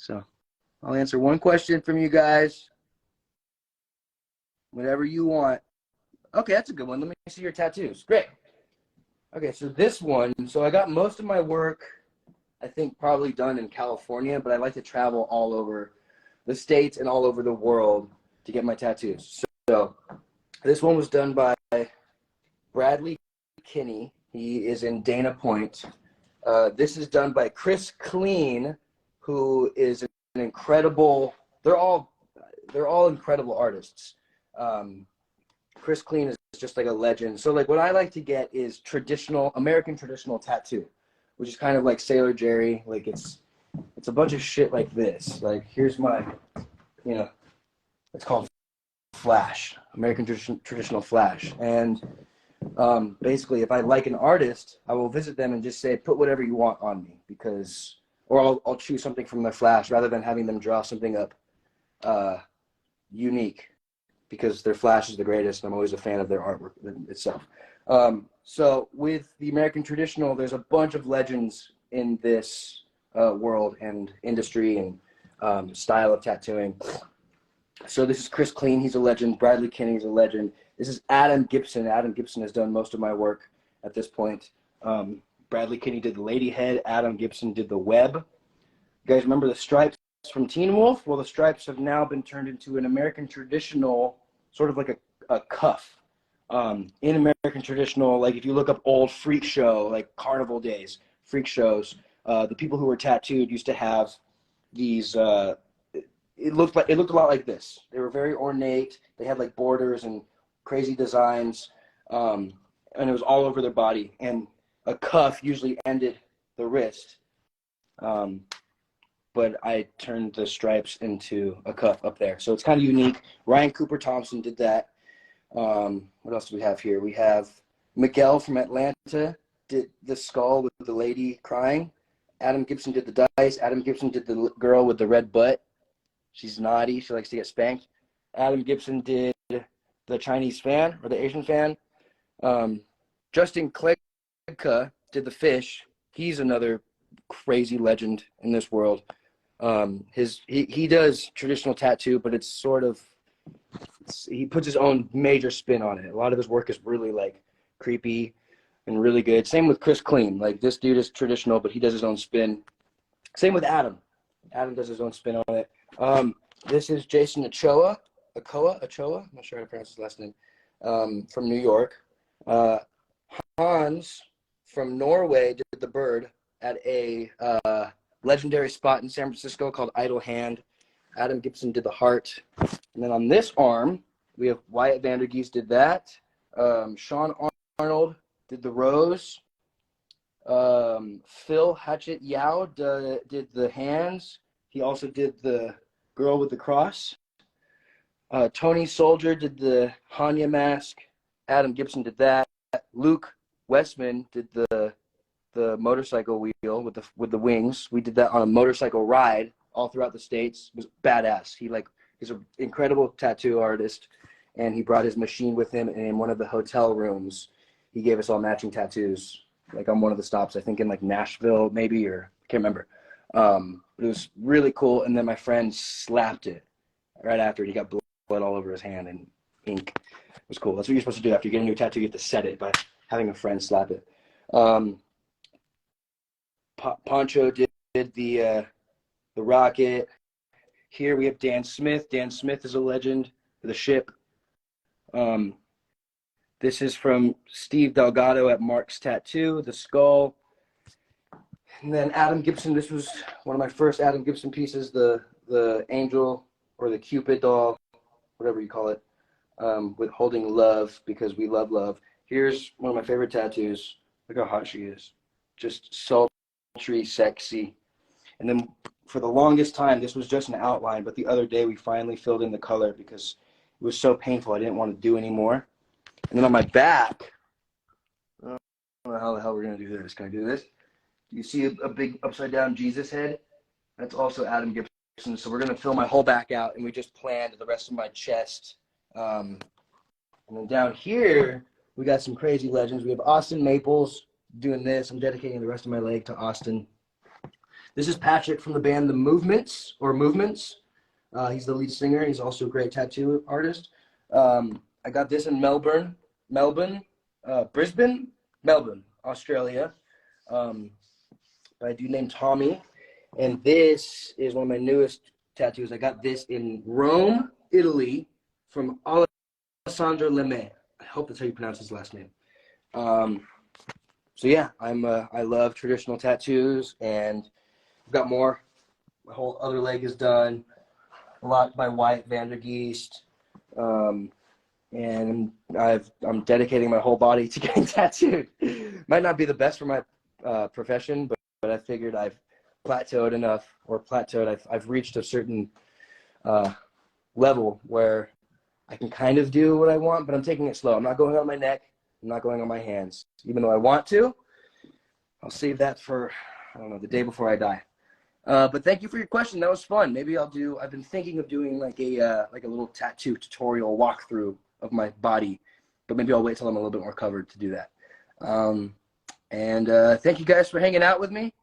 So I'll answer one question from you guys, whatever you want. Okay, that's a good one. Let me see your tattoos. Great. Okay, so this one, so I got most of my work, I think, probably done in California, but I like to travel all over the States and all over the world to get my tattoos. So this one was done by Bradley Kinney. He is in Dana Point. This is done by Chris Clean, who is an incredible, they're all incredible artists. Chris Clean is just like a legend. So like what I like to get is American traditional tattoo, which is kind of like Sailor Jerry. Like it's a bunch of shit like this. Like here's my, it's called Flash, American traditional Flash. And basically if I like an artist, I will visit them and just say, put whatever you want on me, or I'll choose something from their Flash rather than having them draw something up unique, because their Flash is the greatest, and I'm always a fan of their artwork itself. So with the American traditional, there's a bunch of legends in this world and industry and style of tattooing. So this is Chris Clean, he's a legend. Bradley Kinney is a legend. This is Adam Gibson. Adam Gibson has done most of my work at this point. Bradley Kinney did the lady head. Adam Gibson did the web. You guys remember the stripes from Teen Wolf? Well, the stripes have now been turned into an American traditional, sort of like a cuff. In American traditional, like if you look up old freak show, like carnival days, freak shows, the people who were tattooed used to have these, it looked a lot like this. They were very ornate. They had like borders and crazy designs, and it was all over their body. And a cuff usually ended the wrist. But I turned the stripes into a cuff up there. So it's kind of unique. Ryan Cooper Thompson did that. What else do we have here? We have Miguel from Atlanta did the skull with the lady crying. Adam Gibson did the dice. Adam Gibson did the girl with the red butt. She's naughty. She likes to get spanked. Adam Gibson did the Chinese fan or the Asian fan. Justin Klegka did the fish. He's another crazy legend in this world. He does traditional tattoo, but it's sort of, he puts his own major spin on it. A lot of his work is really like creepy and really good. Same with Chris Clean. Like this dude is traditional, but he does his own spin. Same with Adam. Adam does his own spin on it. This is Jason Ochoa. I'm not sure how to pronounce his last name. From New York. Hans from Norway did the bird at a legendary spot in San Francisco called Idle Hand. Adam Gibson did the heart. And then on this arm, we have Wyatt Vandergeest did that. Sean Arnold did the rose. Phil Hatchet Yao did the hands. He also did the girl with the cross. Tony Soldier did the Hanya mask. Adam Gibson did that. Luke Westman did the motorcycle wheel with the wings. We did that on a motorcycle ride all throughout the States. It was badass. He's an incredible tattoo artist, and he brought his machine with him, and in one of the hotel rooms, he gave us all matching tattoos, like on one of the stops, I think in like Nashville maybe, or I can't remember. But it was really cool, and then my friend slapped it right after. He got blood all over his hand and ink. It was cool. That's what you're supposed to do after you get a new tattoo. You have to set it by having a friend slap it. Poncho did the rocket. Here we have Dan Smith. Dan Smith is a legend for the ship. This is from Steve Delgado at Mark's Tattoo, the skull. And then Adam Gibson, this was one of my first Adam Gibson pieces, the angel or the Cupid doll, whatever you call it, with holding love, because we love love. Here's one of my favorite tattoos. Look how hot she is. Just sultry, sexy. And then for the longest time, this was just an outline, but the other day we finally filled in the color because it was so painful I didn't want to do anymore. And then on my back, I don't know how the hell we're going to do this. Can I do this? You see a big upside down Jesus head? That's also Adam Gibson. So we're going to fill my whole back out, and we just planned the rest of my chest. And then down here, we got some crazy legends. We have Austin Maples doing this. I'm dedicating the rest of my leg to Austin. This is Patrick from the band The Movements, or Movements. He's the lead singer. He's also a great tattoo artist. I got this in Brisbane, Melbourne, Australia, by a dude named Tommy. And this is one of my newest tattoos. I got this in Rome, Italy, from Alessandro Lemme. I hope that's how you pronounce his last name. So yeah, I love traditional tattoos, and I've got more. My whole other leg is done. A lot by Wyatt Vandergeest. And I'm dedicating my whole body to getting tattooed. Might not be the best for my profession, but I figured I've plateaued enough, I've reached a certain level where I can kind of do what I want, but I'm taking it slow. I'm not going on my neck. I'm not going on my hands. Even though I want to, I'll save that for, I don't know, the day before I die. But thank you for your question. That was fun. Maybe I've been thinking of doing like a little tattoo tutorial walkthrough of my body, but maybe I'll wait till I'm a little bit more covered to do that. And thank you guys for hanging out with me.